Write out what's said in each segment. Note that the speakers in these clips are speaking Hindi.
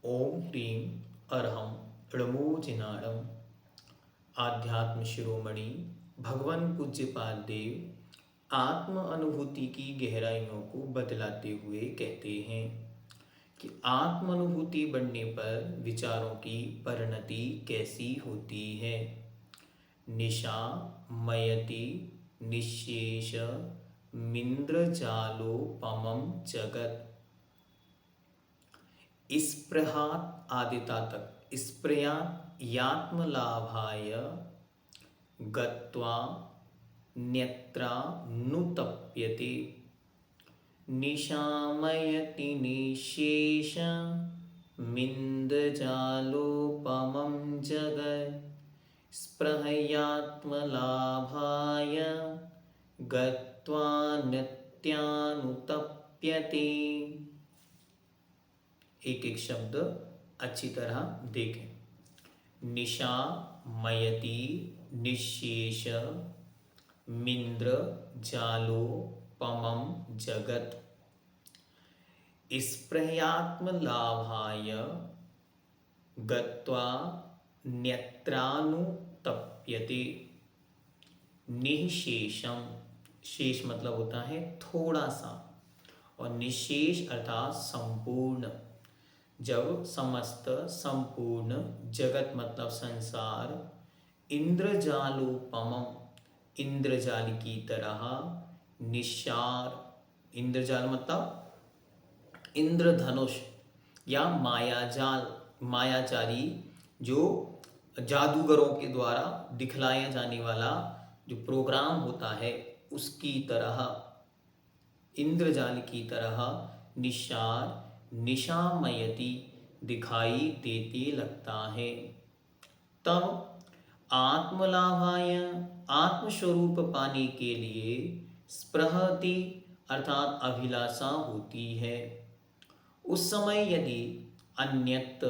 ओम ह्रीं अरहं णमोजिनाणम आध्यात्म शिरोमणि भगवान पूज्यपाद देव आत्म अनुभूति की गहराइयों को बतलाते हुए कहते हैं कि आत्म अनुभूति बढ़ने पर विचारों की परिणति कैसी होती है। निशा मयति निशेष मिंद्रजालोपमं जगत। स्पृहात् आदिता तक स्पृहात् यात्मलाभाय गत्वा न्यत्रा नुतप्यते। निशामयति निशेष मिन्दजालोपमं जगत्। स्पृहयात्मलाभाय गत्वा नित्यानुतप्यते। एक एक शब्द अच्छी तरह देखें। निशा मयति निशेष मिंद्र जालो पमम जगत। स्पृहयात्म लाभाय गत्वा न्यत्रानुतप्यते। निशेषम, शेष मतलब होता है थोड़ा सा, और निशेष अर्थात संपूर्ण। जब समस्त संपूर्ण जगत मतलब संसार इंद्रजालोपमम इंद्रजाल की तरह निशार, इंद्रजाल मतलब इंद्रधनुष या मायाजाल, मायाचारी जो जादूगरों के द्वारा दिखलाया जाने वाला जो प्रोग्राम होता है उसकी तरह, इंद्रजाल की तरह निशार निशामयति दिखाई देते लगता है। तब आत्मलाभाय आत्मस्वरूप पाने के लिए स्पृहति अर्थात अभिलाषा होती है। उस समय यदि अन्यत्र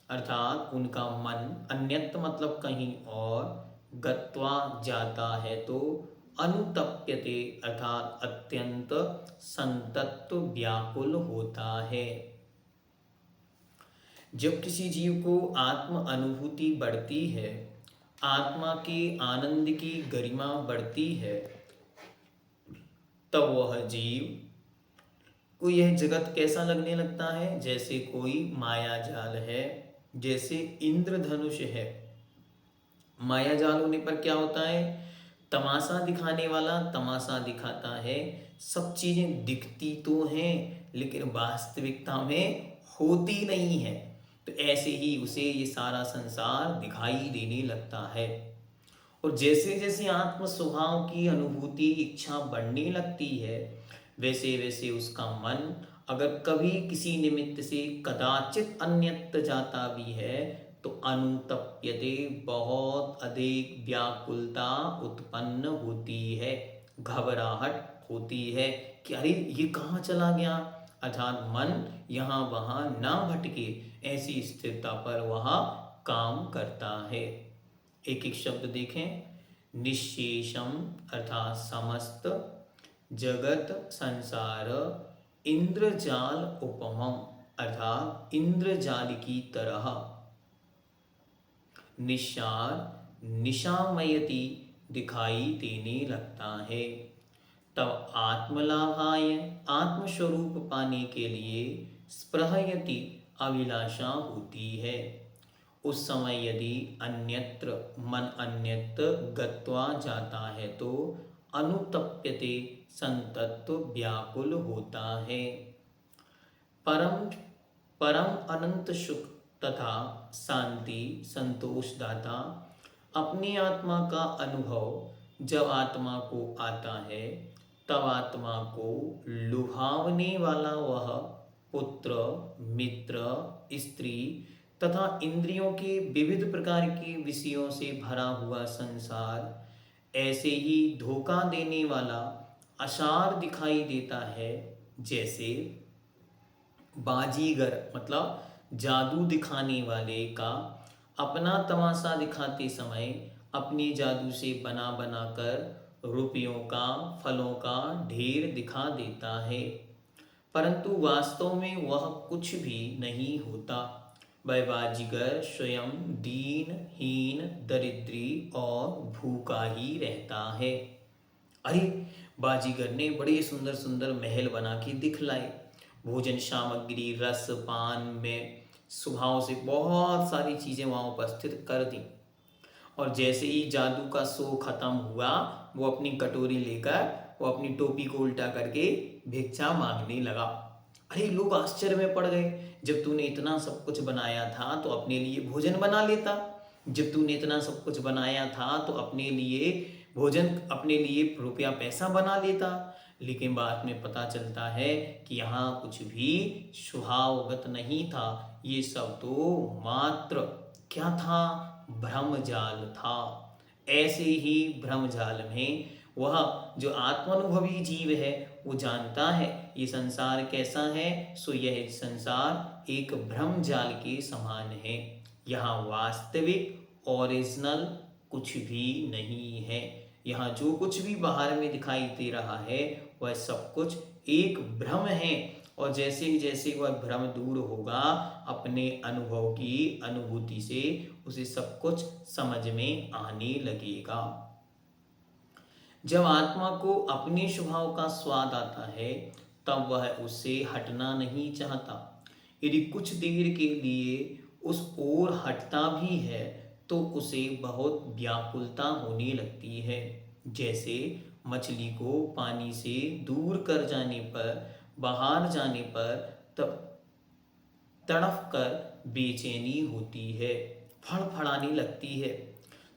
अर्थात उनका मन अन्यत्र मतलब कहीं और गत्वा जाता है तो अनुतप्यते अर्थात अत्यंत संतप्त व्याकुल होता है। जब किसी जीव को आत्म अनुभूति बढ़ती है, आत्मा के आनंद की गरिमा बढ़ती है, तब वह जीव को यह जगत कैसा लगने लगता है, जैसे कोई माया जाल है, जैसे इंद्रधनुष है। माया जाल होने पर क्या होता है, तमाशा दिखाने वाला तमाशा दिखाता है। सब चीजें दिखती तो हैं लेकिन वास्तविकता में होती नहीं है। तो ऐसे ही उसे ये सारा संसार दिखाई देने लगता है। और जैसे जैसे आत्म स्वभाव की अनुभूति इच्छा बढ़ने लगती है, वैसे वैसे उसका मन अगर कभी किसी निमित्त से कदाचित अन्यत्र जाता भी है तो अनुतप्यते, बहुत अधिक व्याकुलता उत्पन्न होती है, घबराहट होती है कि अरे ये कहाँ चला गया, अर्थात मन यहाँ वहाँ ना भटके, ऐसी स्थिरता पर वह काम करता है। एक एक शब्द देखें। निशेषम अर्थात समस्त जगत संसार इंद्रजाल उपमम अर्थात इंद्रजाल की तरह निशार निशामयति दिखाई देने लगता है। तब आत्मलाभाय आत्मस्वरूप पाने के लिए स्पृहयति अभिलाषा होती है। उस समय यदि अन्यत्र मन अन्यत्र गत्वा जाता है तो अनुतप्यते संतत्व व्याकुल होता है। परम परम अनंत सुख तथा शांति संतोषदाता अपनी आत्मा का अनुभव जब आत्मा को आता है तब आत्मा को लुभावने वाला वह पुत्र मित्र स्त्री तथा इंद्रियों के विविध प्रकार के विषयों से भरा हुआ संसार ऐसे ही धोखा देने वाला असार दिखाई देता है। जैसे बाजीगर मतलब जादू दिखाने वाले का अपना तमाशा दिखाते समय अपनी जादू से बना बना कर रुपयों का फलों का ढेर दिखा देता है, परंतु वास्तव में वह कुछ भी नहीं होता। वह बाजीगर स्वयं दीन हीन दरिद्री और भूखा ही रहता है। अरे, बाजीगर ने बड़े सुंदर सुंदर महल बना के दिखलाए, भोजन सामग्री रस पान में स्वभाव से बहुत सारी चीजें वहां उपस्थित कर दी। और जैसे ही जादू का शो खत्म हुआ, वो अपनी कटोरी लेकर वो अपनी टोपी को उल्टा करके भिक्षा मांगने लगा। अरे, लोग आश्चर्य में पड़ गए, जब तूने इतना सब कुछ बनाया था तो अपने लिए भोजन बना लेता, जब तूने इतना सब कुछ बनाया था तो अपने लिए भोजन, अपने लिए रुपया पैसा बना लेता। लेकिन बाद में पता चलता है कि यहाँ कुछ भी स्वभावगत नहीं था, ये सब तो मात्र क्या था, भ्रमजाल था। ऐसे ही भ्रमजाल में वह जो आत्मानुभवी जीव है वो जानता है ये संसार कैसा है, सो यह संसार एक भ्रमजाल के समान है। यहाँ वास्तविक ओरिजिनल कुछ भी नहीं है। यहाँ जो कुछ भी बाहर में दिखाई दे रहा है वह सब कुछ एक भ्रम है। और जैसे ही जैसे वह भ्रम दूर होगा, अपने अनुभव की अनुभूति से उसे सब कुछ समझ में आने लगेगा। जब आत्मा को अपने स्वभाव का स्वाद आता है तब वह उससे हटना नहीं चाहता। यदि कुछ देर के लिए उस ओर हटता भी है तो उसे बहुत व्याकुलता होने लगती है। जैसे मछली को पानी से दूर कर जाने पर, बाहर जाने पर तब तड़फ कर बेचैनी होती है, फड़फड़ाने लगती है।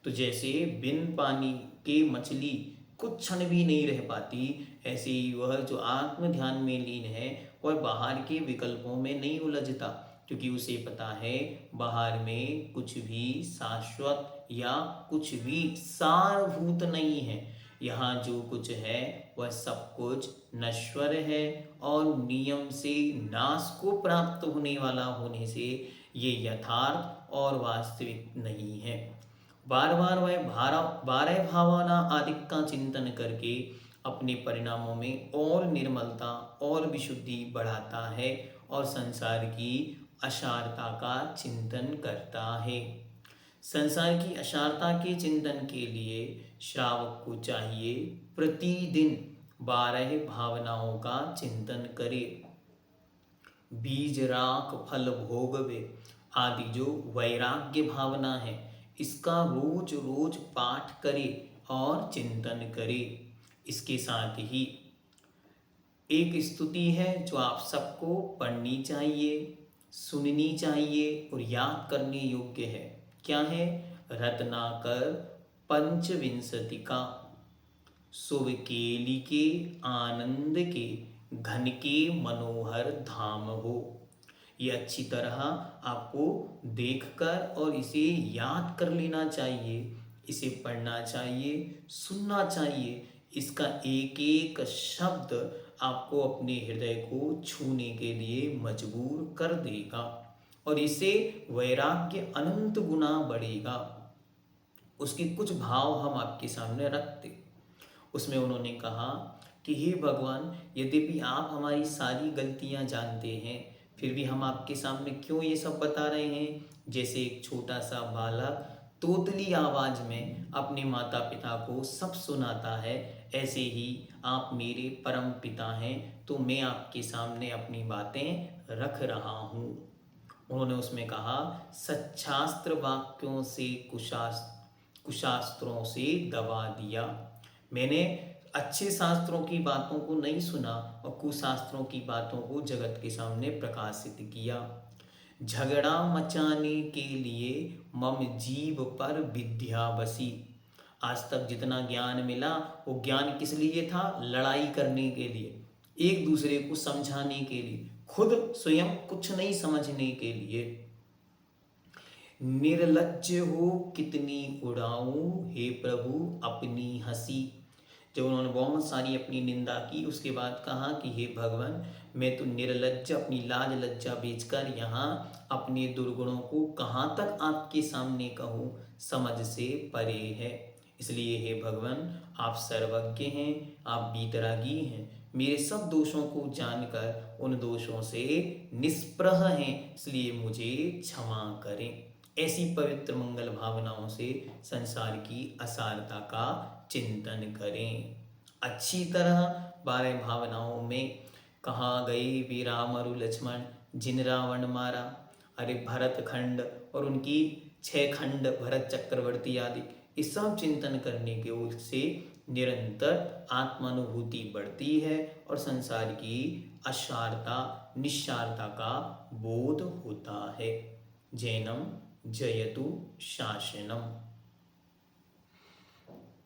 तो जैसे बिन पानी के मछली कुछ क्षण भी नहीं रह पाती, ऐसे ही वह जो आत्म ध्यान में लीन है वह बाहर के विकल्पों में नहीं उलझता, क्योंकि उसे पता है बाहर में कुछ भी शाश्वत या कुछ भी सारभूत नहीं है। यहाँ जो कुछ है वह सब कुछ नश्वर है और नियम से नाश को प्राप्त होने वाला होने से ये यथार्थ और वास्तविक नहीं है। बार बार वह बारह भावना आदि का चिंतन करके अपने परिणामों में और निर्मलता और विशुद्धि बढ़ाता है और संसार की असारता का चिंतन करता है। संसार की असारता के चिंतन के लिए श्रावक को चाहिए प्रतिदिन 12 भावनाओं का चिंतन करे। बीज राख फल भोगवे आदि जो वैराग्य भावना है, इसका रोज रोज पाठ करे और चिंतन करे। इसके साथ ही एक स्तुति है जो आप सबको पढ़नी चाहिए, सुननी चाहिए और याद करने योग्य है। क्या है? रत्नाकर पंचविंशति का शुभ केली के आनंद के घन के मनोहर धाम हो। ये अच्छी तरह आपको देखकर और इसे याद कर लेना चाहिए, इसे पढ़ना चाहिए, सुनना चाहिए। इसका एक एक शब्द आपको अपने हृदय को छूने के लिए मजबूर कर देगा और इससे वैराग्य अनंत गुना बढ़ेगा। उसके कुछ भाव हम आपके सामने रखते। उसमें उन्होंने कहा कि हे भगवान, यद्यपि आप हमारी सारी गलतियां जानते हैं, फिर भी हम आपके सामने क्यों ये सब बता रहे हैं। जैसे एक छोटा सा बालक तोतली आवाज में अपने माता पिता को सब सुनाता है, ऐसे ही आप मेरे परम पिता हैं, तो मैं आपके सामने अपनी बातें रख रहा हूँ। उन्होंने उसमें कहा, सच्छास्त्र वाक्यों से कुशास्त्रों से दबा दिया। मैंने अच्छे शास्त्रों की बातों को नहीं सुना और कुशास्त्रों की बातों को जगत के सामने प्रकाशित किया। झगड़ा मचाने के लिए मम जीव पर विद्या बसी। आज तक जितना ज्ञान मिला वो ज्ञान किस लिए था? लड़ाई करने के लिए, एक दूसरे को समझाने के लिए, खुद स्वयं कुछ नहीं समझने के लिए। निर्लज्ज हो कितनी उड़ाऊं हे प्रभु अपनी हंसी। जब उन्होंने बहुत सारी अपनी निंदा की, उसके बाद कहा कि हे भगवान, मैं तो निर्लज्ज अपनी लाज लज्जा बेचकर यहाँ अपने दुर्गुणों को कहाँ तक आपके सामने कहूँ, समझ से परे है। इसलिए हे भगवान, आप सर्वज्ञ हैं, आप बीतरागी हैं, मेरे सब दोषों को जानकर उन दोषों से निष्प्रह हैं, इसलिए मुझे क्षमा करें। ऐसी पवित्र मंगल भावनाओं से संसार की असारता का चिंतन करें। अच्छी तरह 12 भावनाओं में कहा गए वे राम और लक्ष्मण जिन रावण मारा, अरे भरत खंड और उनकी 6 खंड भरत चक्रवर्ती आदि, इस सब चिंतन करने के ओर से निरंतर आत्मानुभूति बढ़ती है और संसार की असारता निस्सारता का बोध होता है। जैनम जयतु शासनम।